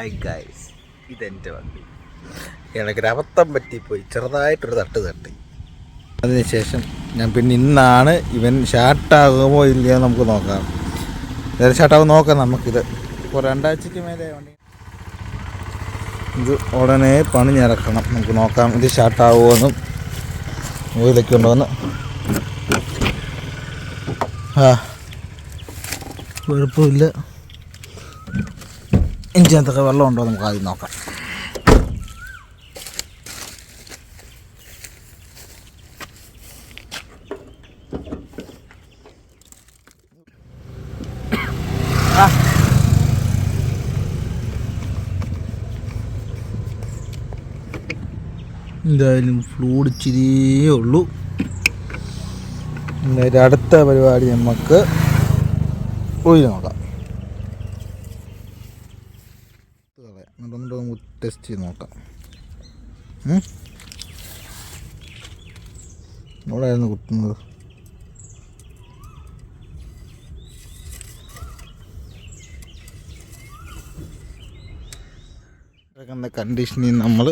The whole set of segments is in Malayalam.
ഹായ് ഗൈസ്, ഇതെൻ്റെ വണ്ടി. എനിക്കൊരു അബദ്ധം പറ്റിപ്പോയി, ചെറുതായിട്ടൊരു തട്ടി. അതിനുശേഷം ഞാൻ പിന്നെ ഇന്നാണ് ഇവൻ ഷാർട്ടാകുമോ ഇല്ലയോ നമുക്ക് നോക്കാം. നേരെ ഷാർട്ടാകും നോക്കാം. നമുക്കിത് ഇപ്പോൾ 2 ആഴ്ചയ്ക്ക് മേലെ വണ്ടി ഇത് ഉടനെ പണിഞ്ഞിറക്കണം. നമുക്ക് നോക്കാം ഇത് ഷാർട്ടാകുമോയെന്നും ഓയിലൊക്കെ ഉണ്ടോയെന്ന്. കുഴപ്പമില്ല. ഇതിനകത്തൊക്കെ വെള്ളം ഉണ്ടോ നമുക്ക് ആദ്യം നോക്കാം. എന്തായാലും ഫ്ലൂയിഡ് ഇച്ചിരിയേ ഉള്ളൂ. എന്തായാലും അടുത്ത പരിപാടി നമുക്ക് ഓയിൽ നോക്കാം. നമുക്ക് ടെസ്റ്റ് ചെയ്ത് നോക്കാം. എവിടെയായിരുന്നു കുത്തുന്നത്? കണ്ടീഷനിൽ നമ്മൾ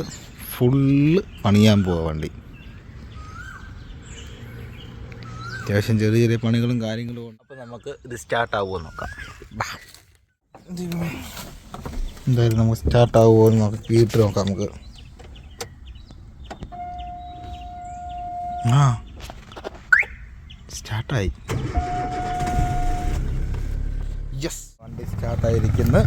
ഫുള്ള് പണിയാൻ പോവാ വണ്ടി. അത്യാവശ്യം ചെറിയ ചെറിയ പണികളും കാര്യങ്ങളും ഉണ്ട്. അപ്പോൾ നമുക്ക് ഇത് സ്റ്റാർട്ടാവുമോ നോക്കാം. എന്തായാലും നമുക്ക് സ്റ്റാർട്ടാവുമോ എന്ന് നോക്കാം. കീട്ട് നോക്കാം നമുക്ക്. സ്റ്റാർട്ടായി. യെസ്, വണ്ടി സ്റ്റാർട്ടായിരിക്കുന്നു.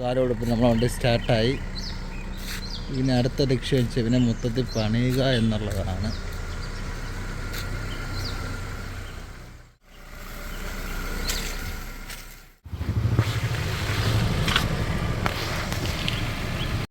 കാലോടൊപ്പം നമ്മളെ വണ്ടി സ്റ്റാർട്ടായി. ഇനി അടുത്ത ലക്ഷ്യം വെച്ച് ഇവനെ മൊത്തത്തിൽ പണിയുക എന്നുള്ളതാണ്.